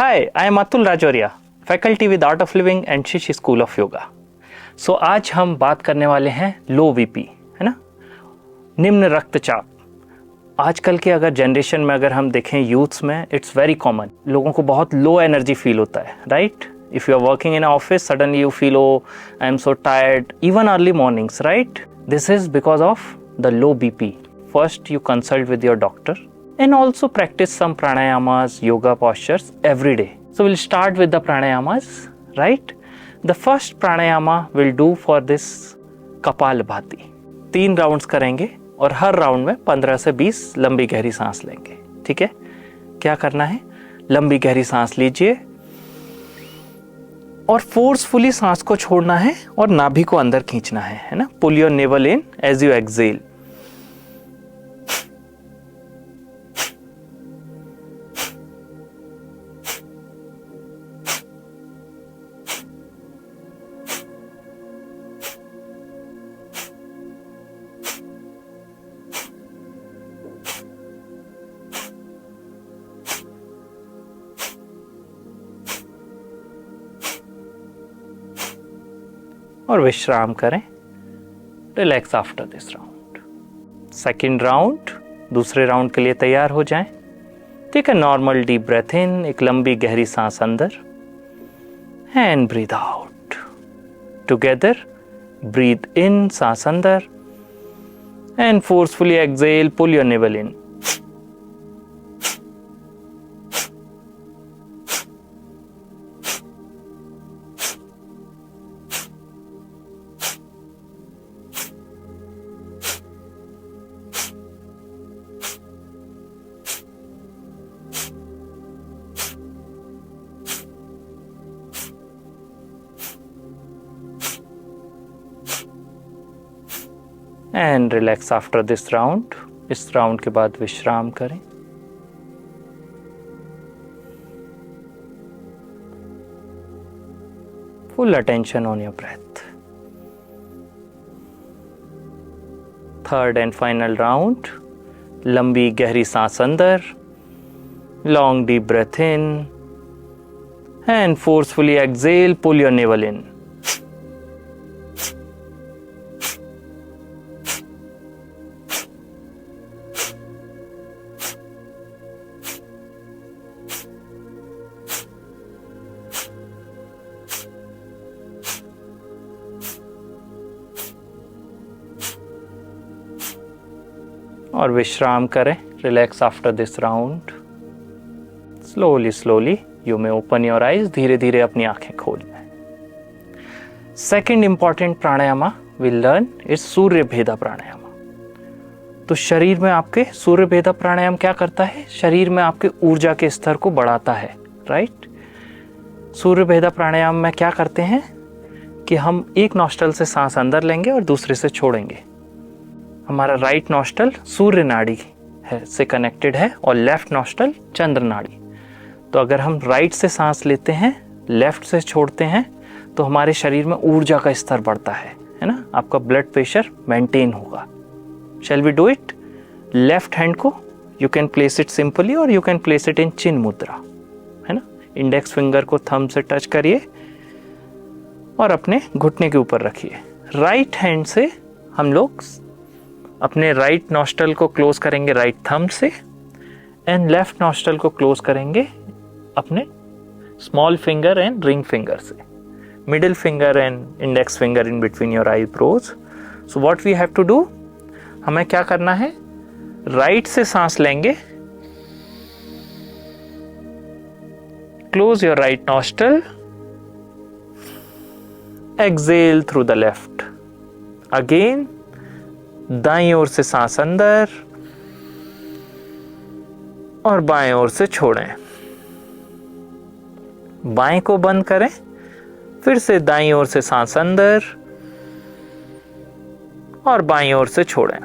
Hi, I am Atul Rajoria, faculty with Art of Living and Shishi School of Yoga. So आज हम बात करने वाले हैं लो बीपी, है ना, निम्न रक्तचाप। आजकल के अगर जनरेशन में अगर हम देखें यूथ्स में, इट्स वेरी कॉमन, लोगों को बहुत लो एनर्जी फील होता है, right? If you are working in office, suddenly you feel oh I am so tired, even early mornings, right? This is because of the low BP. First you consult with your doctor and also practice some pranayamas, yoga postures every day. So we'll start with the pranayamas, right? The first pranayama we'll do for this Kapalabhati. 3 rounds करेंगे और हर round में 15 से 20 लंबी गहरी सांस लेंगे. ठीक है? क्या करना है? लंबी गहरी सांस लीजिए और फोर्सफुली सांस को छोड़ना है और नाभि को अंदर खींचना है ना? Pull your navel in as you exhale. और विश्राम करें. Relax after this round. Second round, दूसरे राउंड के लिए तैयार हो जाएं. ठीक है, नॉर्मल डीप ब्रेथ इन, एक लंबी गहरी सांस अंदर and breathe out. Together breathe in, सांस अंदर and forcefully exhale, pull your navel in. And relax after this round. इस राउंड के बाद विश्राम करें. Full attention on your breath. Third and final round, लंबी गहरी सांस अंदर, long deep breath in and forcefully exhale, pull your navel in. और विश्राम करें. Relax after this round. Slowly you may open your eyes. धीरे धीरे अपनी आंखें खोल लें. Second important pranayama will learn is Surya Bheda pranayama. तो शरीर में आपके सूर्य भेदा प्राणायाम क्या करता है? शरीर में आपके ऊर्जा के स्तर को बढ़ाता है, राइट? सूर्य भेदा प्राणायाम में क्या करते हैं कि हम एक नॉस्ट्रल से सांस अंदर लेंगे और दूसरे से छोड़ेंगे. हमारा राइट नॉस्ट्रल सूर्य नाड़ी है से कनेक्टेड है और लेफ्ट नॉस्ट्रल चंद्र नाड़ी. तो अगर हम राइट से सांस लेते हैं, लेफ्ट से छोड़ते हैं, तो हमारे शरीर में ऊर्जा का स्तर बढ़ता है ना? आपका ब्लड प्रेशर मेंटेन होगा. Shall we do it? Left hand को you can place it simply और you can place it in chin mudra, है ना? इंडेक्स फिंगर को थंब से टच करिए और अपने घुटने के ऊपर रखिए. राइट हैंड से हम लोग अपने राइट नॉस्ट्रल को क्लोज करेंगे राइट थंब से एंड लेफ्ट नॉस्ट्रल को क्लोज करेंगे अपने small finger and ring finger से. Middle finger and index finger in between your eyebrows. So what we have to do, हमें क्या करना है? राइट से सांस लेंगे, close your right nostril, exhale through the left. Again दाईं ओर से सांस अंदर और बाएं ओर से छोड़ें. बाएं को बंद करें, फिर से दाईं ओर से सांस अंदर और बाईं ओर से छोड़ें.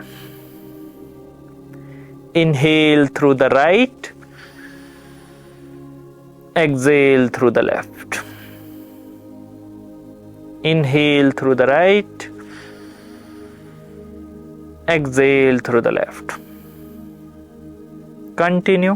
Inhale through the right, exhale through the left. Inhale through the right, exhale through the left. Continue.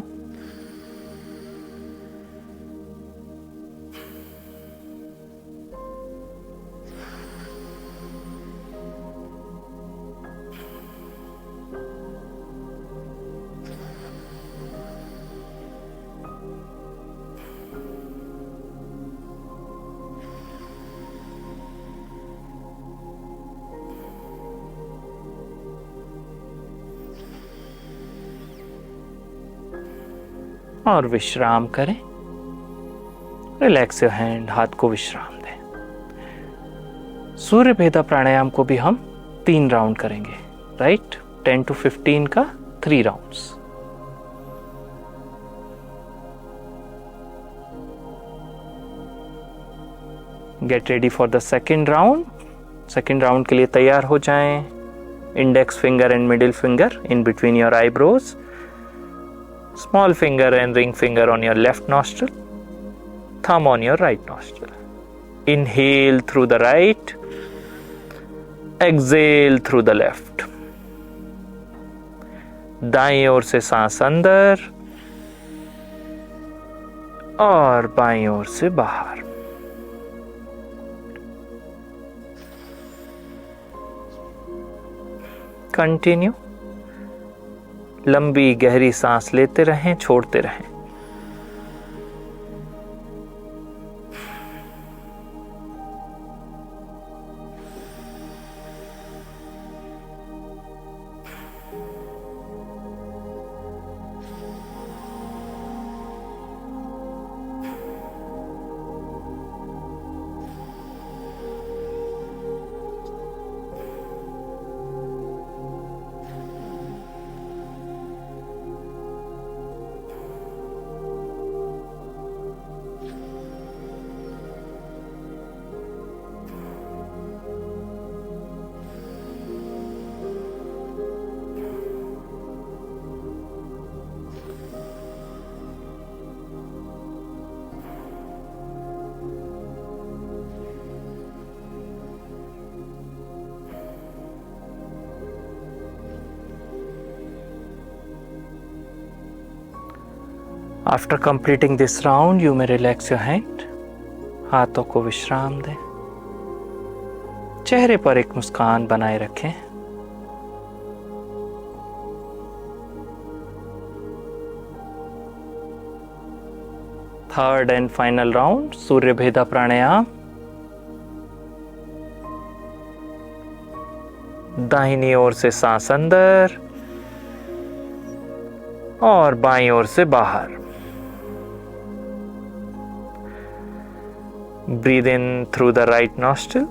और विश्राम करें। रिलैक्स योर हैंड, हाथ को विश्राम दें। सूर्य भेदा प्राणायाम को भी हम 3 राउंड करेंगे, राइट? 10 to 15 का 3 rounds. Get ready for the second round. Second round के लिए तैयार हो जाएं। Index finger and middle finger in between your eyebrows, small finger and ring finger on your left nostril, thumb on your right nostril. Inhale through the right, exhale through the left. दाईं ओर से सांस अंदर और बाईं ओर से बाहर। कंटिन्यू। लंबी गहरी सांस लेते रहें, छोड़ते रहें। After completing this round, you may relax your hand. हाथों को विश्राम दें। चेहरे पर एक मुस्कान बनाए रखें। थर्ड एंड फाइनल राउंड, सूर्य भेदा प्राणायाम। दाहिनी ओर से सांस अंदर और बाईं ओर से बाहर। Breathe in through the right nostril.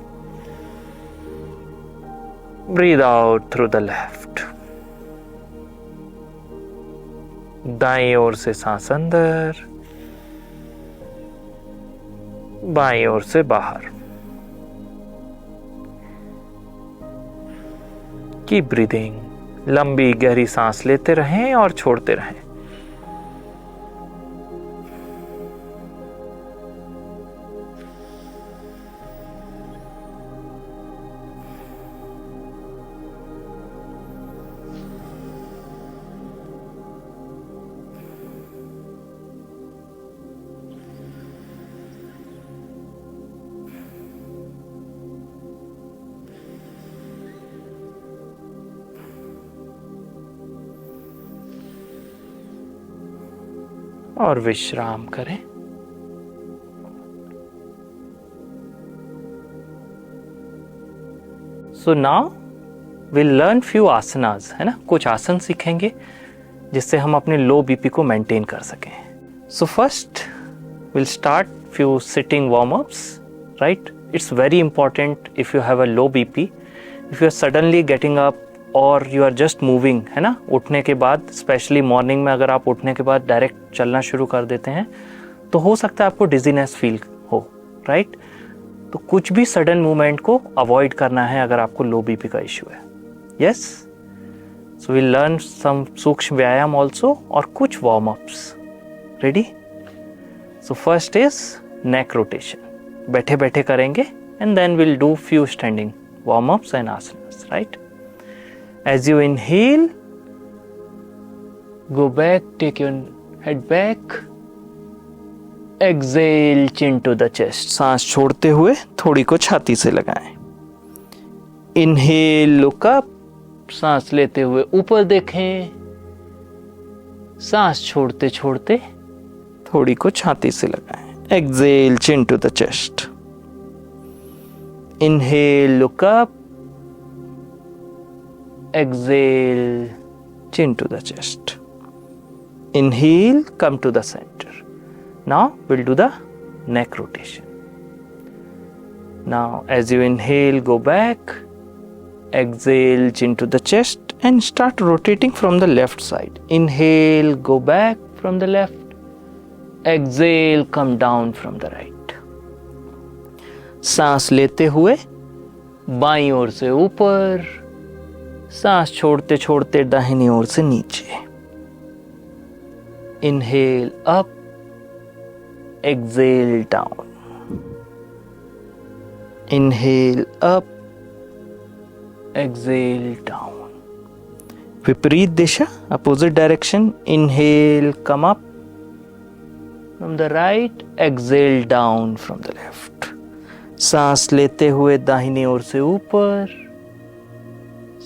Breathe out through the left. दाईं ओर से सांस अंदर, बाईं ओर से बाहर। Keep breathing. लंबी गहरी सांस लेते रहें और छोड़ते रहें। और विश्राम करें। So now will learn few asanas, है ना? कुछ आसन सीखेंगे जिससे हम अपने लो बीपी को मेंटेन कर सकें। So first will start few sitting warm ups, right? It's very important if you have a low BP, if you are suddenly getting up और यू आर जस्ट मूविंग, है ना? उठने के बाद, स्पेशली मॉर्निंग में अगर आप उठने के बाद डायरेक्ट चलना शुरू कर देते हैं तो हो सकता है आपको डिजीनेस फील हो, राइट? तो कुछ भी सडन मूवमेंट को अवॉइड करना है अगर आपको लो बीपी का इश्यू है। Yes, so will learn some सूक्ष्म व्यायाम ऑल्सो और कुछ warm ups. Ready? So first is neck rotation. बैठे बैठे करेंगे and then will do few standing warm ups and asanas, right? As you inhale, go back, take your head back. Exhale, chin to the chest. सांस छोड़ते हुए थोड़ी को छाती से लगाएं। Inhale, look up. सांस लेते हुए ऊपर देखें। सांस छोड़ते छोड़ते थोड़ी को छाती से लगाएं। Exhale, chin to the chest. Inhale, look up. Exhale, chin to the chest. Inhale, come to the center. Now we'll do the neck rotation. Now as you inhale, go back, exhale, chin to the chest and start rotating from the left side. Inhale, go back from the left, exhale, come down from the right. सांस लेते हुए बाईं ओर से ऊपर, सांस छोड़ते छोड़ते दाहिनी ओर से नीचे. Inhale up, exhale down. Inhale up, exhale down. विपरीत दिशा, opposite direction. Inhale, come up from the right, exhale down from the left. सांस लेते हुए दाहिनी ओर से ऊपर,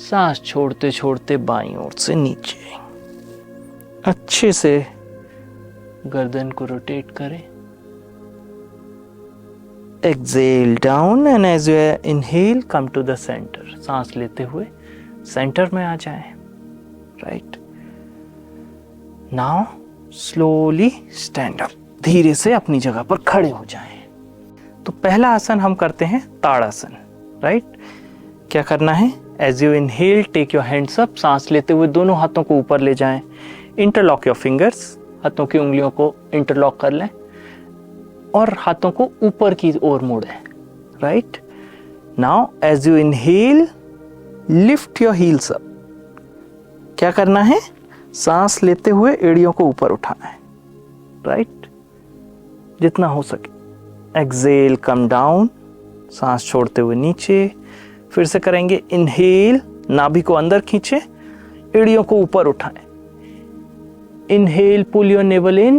सांस छोड़ते छोड़ते बाईं ओर से नीचे. अच्छे से गर्दन को रोटेट करें. Exhale down and as you inhale, come to the center. सांस लेते हुए सेंटर में आ जाएं. Right. Now slowly stand up. धीरे से अपनी जगह पर खड़े हो जाएं. तो पहला आसन हम करते हैं ताड़ासन. राइट. क्या करना है? As you inhale, take your hands up. सांस लेते हुए दोनों हाथों को ऊपर ले जाएं. Interlock your fingers. हाथों की उंगलियों को इंटरलॉक कर लें और हाथों को ऊपर की ओर मोड़ें. Right. Now as you inhale, lift your heels up. क्या करना है? सांस लेते हुए एड़ियों को ऊपर उठाना है. राइट. जितना हो सके. Exhale, come down. सांस छोड़ते हुए नीचे. फिर से करेंगे. इनहेल, नाभि को अंदर खींचे, एड़ियों को ऊपर उठाएं. Inhale, pull your navel in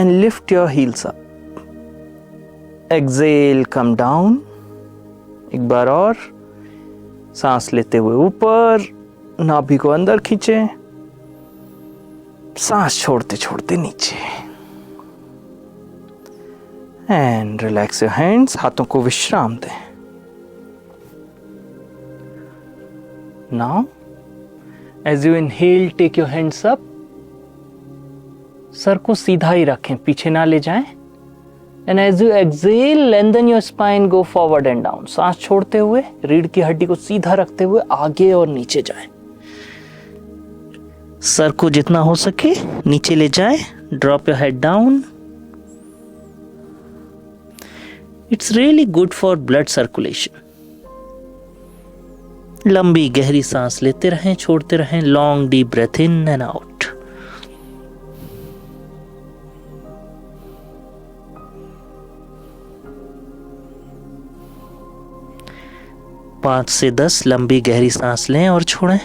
and lift your heels up. Exhale, come down. एक बार और. सांस लेते हुए ऊपर, नाभि को अंदर खींचे, सांस छोड़ते छोड़ते नीचे. And relax your hands. हाथों को विश्राम दें. Now, as you inhale, take your hands up. Sir को सीधा ही रखें, पीछे ना ले जाएं. And as you exhale, lengthen your spine, go forward and down. सांस छोड़ते हुए रीढ़ की हड्डी को सीधा रखते हुए आगे और नीचे जाएं. सर को जितना हो सके नीचे ले जाएं. Drop your head down. It's really good for blood circulation. लंबी गहरी सांस लेते रहें, छोड़ते रहें. Long deep breath in and out. 5 से 10 लंबी गहरी सांस लें और छोड़ें.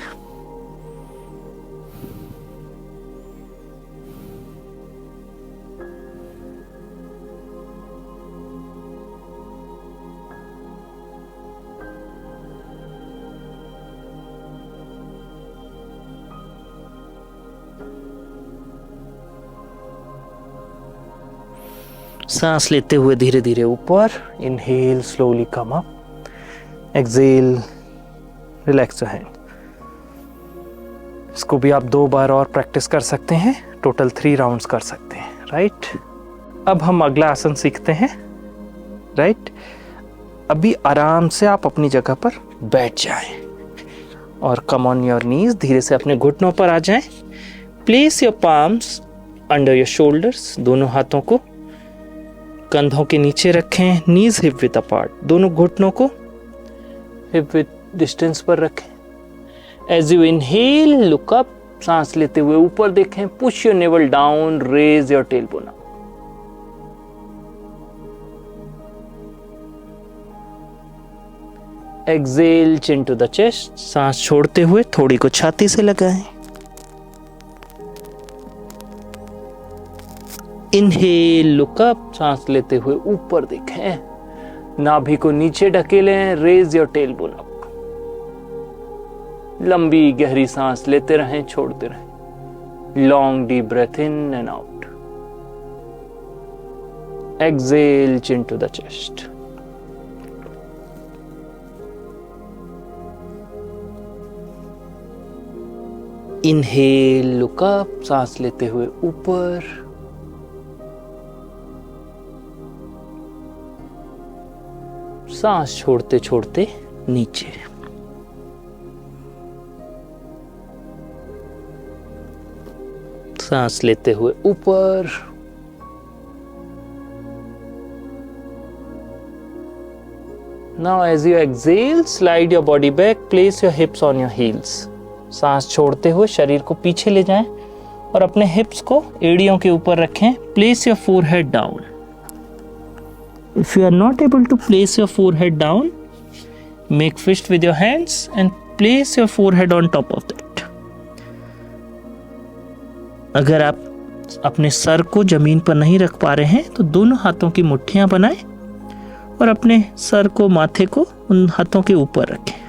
सांस लेते हुए धीरे धीरे ऊपर. Inhale, slowly come up. Exhale, relax your hand. इसको भी आप 2 बार और प्रैक्टिस कर सकते हैं. टोटल 3 राउंड्स कर सकते हैं. राइट. अब हम अगला आसन सीखते हैं. राइट. अभी आराम से आप अपनी जगह पर बैठ जाएं और कम ऑन योर नीज. धीरे से अपने घुटनों पर आ जाएं. Place your palms under your shoulders. दोनों हाथों को कंधों के नीचे रखें. Knees hip width apart. दोनों घुटनों को हिप विद डिस्टेंस पर रखें. As you inhale, look up. सांस लेते हुए ऊपर देखें. Push your navel down, raise your tailbone up. Exhale, chin to the chest. सांस छोड़ते हुए थोड़ी को छाती से लगाएं. Inhale, look up. सांस लेते हुए ऊपर देखें. नाभि को नीचे ढकेलें. Raise your tailbone up. लंबी गहरी सांस लेते रहें, छोड़ते रहें. Long deep breath in and out. Exhale, chin to the chest. Inhale, look up, सांस लेते हुए ऊपर, सांस छोड़ते छोड़ते नीचे। सांस लेते हुए ऊपर, now as you exhale, slide your body back, place your hips on your heels. सांस छोड़ते हुए शरीर को पीछे ले जाएं और अपने हिप्स को एड़ियों के ऊपर रखें। Place your forehead down. If you are not able to place your forehead down, make fist with your hands and place your forehead on top of that. अगर आप अपने सर को जमीन पर नहीं रख पा रहे हैं तो दोनों हाथों की मुट्ठियां बनाएं और अपने सर को, माथे को उन हाथों के ऊपर रखें।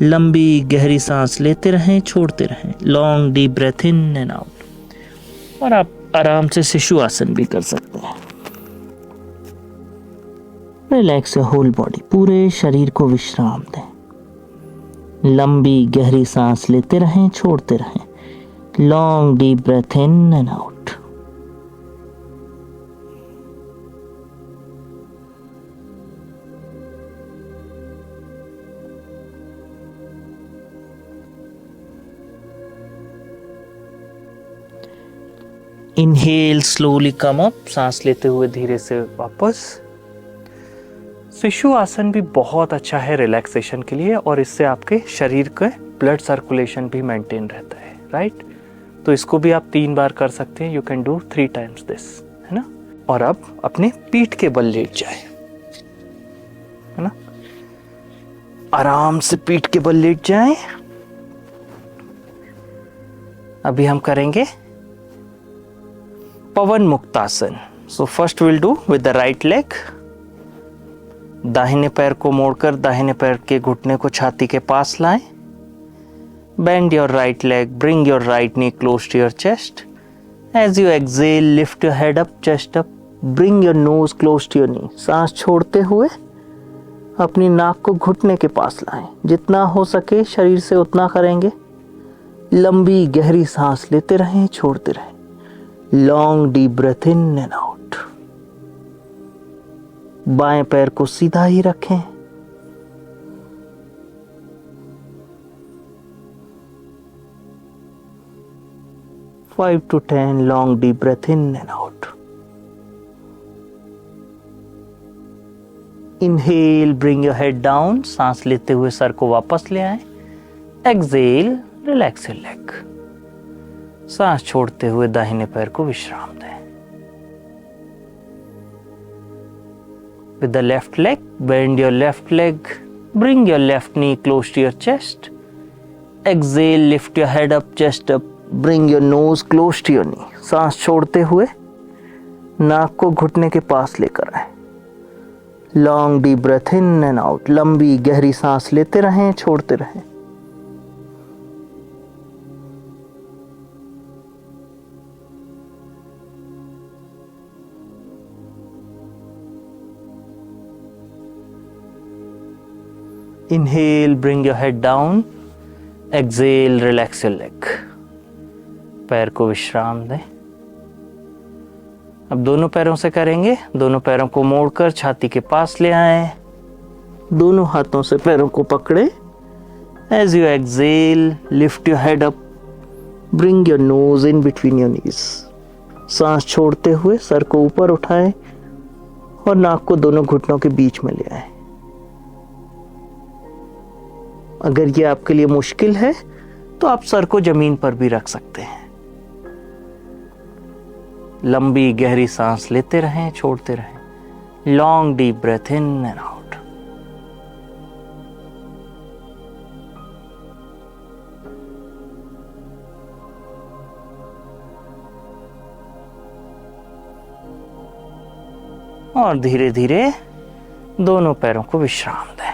लंबी गहरी सांस लेते रहें, छोड़ते रहें। Long deep breath in and out. और आप आराम से शिशु आसन भी कर सकते हैं। रिलैक्स योर होल बॉडी, पूरे शरीर को विश्राम दें। लंबी गहरी सांस लेते रहें, छोड़ते रहें। Long deep breath in and out. Inhale, slowly come up, सांस लेते हुए धीरे से वापस। शिशु आसन भी बहुत अच्छा है रिलैक्सेशन के लिए और इससे आपके शरीर का ब्लड सर्कुलेशन भी मेंटेन रहता है, राइट। तो इसको भी आप 3 बार कर सकते हैं। You can do 3 times this, है ना। और अब अपने पीठ के बल लेट जाए, है ना। आराम से पीठ के बल लेट जाएं। अभी हम करेंगे Pawan Muktasana. So first will do with the right leg. दाहिने पैर को मोड़कर दाहिने पैर के घुटने को छाती के पास लाएं। Bend your right leg, bring your right knee close to your chest. As you exhale, lift your head up, chest up, bring your nose close to your knee. सांस छोड़ते हुए अपनी नाक को घुटने के पास लाएं। जितना हो सके शरीर से उतना करेंगे। लंबी गहरी सांस लेते रहें, छोड़ते रहें। Long deep breath in and out. बाएं पैर को सीधा ही रखें। Five to 10 long deep breath in and out. Inhale, bring your head down. सांस लेते हुए सर को वापस ले आए। Exhale, relax your leg. सांस छोड़ते हुए दाहिने पैर को विश्राम दें। With the left leg, bend your left leg. Bring your left knee close to your chest. Exhale, lift your head up, chest up. Bring your nose close to your knee. सांस छोड़ते हुए नाक को घुटने के पास लेकर आए। Long deep breath in and out. लंबी गहरी सांस लेते रहें, छोड़ते रहें। Inhale, bring your head down. Exhale, relax your leg. पैर को विश्राम दें। अब दोनों पैरों से करेंगे। दोनों पैरों को मोड़कर छाती के पास ले आएं। दोनों हाथों से पैरों को पकड़े। As you exhale, lift your head up. Bring your nose in between your knees. सांस छोड़ते हुए सर को ऊपर उठाएं और नाक को दोनों घुटनों के बीच में ले आएं। अगर ये आपके लिए मुश्किल है तो आप सर को जमीन पर भी रख सकते हैं। लंबी गहरी सांस लेते रहें, छोड़ते रहें। Long deep breath in and out. और धीरे धीरे दोनों पैरों को विश्राम दें।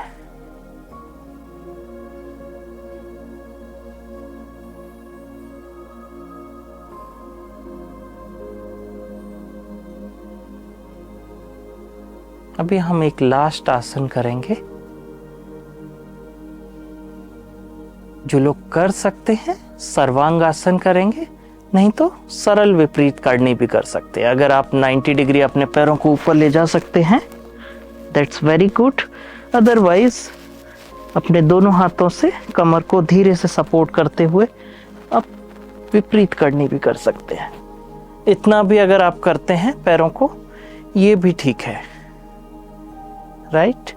अभी हम एक लास्ट आसन करेंगे। जो लोग कर सकते हैं सर्वांगासन करेंगे, नहीं तो सरल विपरीत काढ़नी भी कर सकते हैं। अगर आप 90 डिग्री अपने पैरों को ऊपर ले जा सकते हैं, दैट्स वेरी गुड। अदरवाइज अपने दोनों हाथों से कमर को धीरे से सपोर्ट करते हुए आप विपरीत काढ़नी भी कर सकते हैं। इतना भी अगर आप करते हैं पैरों को, ये भी ठीक है, राइट।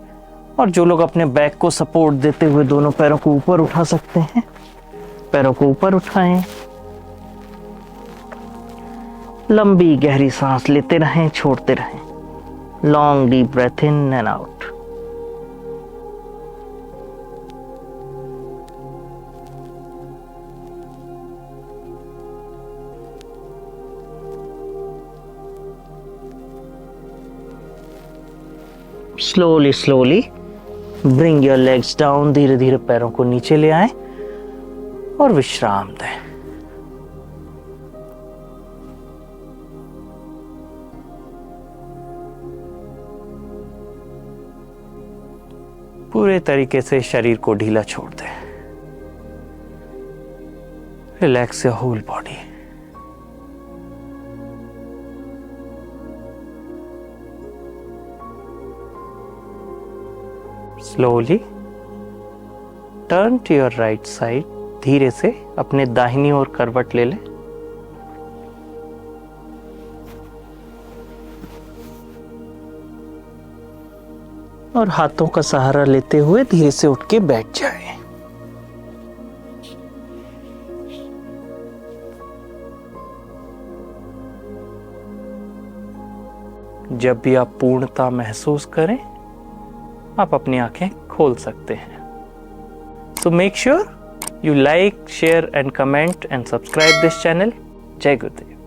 और जो लोग अपने बैक को सपोर्ट देते हुए दोनों पैरों को ऊपर उठा सकते हैं, पैरों को ऊपर उठाएं। लंबी गहरी सांस लेते रहें, छोड़ते रहें। Long deep breath in and out. Slowly slowly bring your legs down. धीरे धीरे पैरों को नीचे ले आए और विश्राम दें। पूरे तरीके से शरीर को ढीला छोड़ दें। Relax your whole body. Slowly turn to your right side. धीरे से अपने दाहिनी ओर करवट ले लें। और हाथों का सहारा लेते हुए धीरे से उठ के बैठ जाएं। जब भी आप पूर्णता महसूस करें, आप अपनी आंखें खोल सकते हैं। So make sure you like, share and comment and subscribe this channel. Jai Gurudev.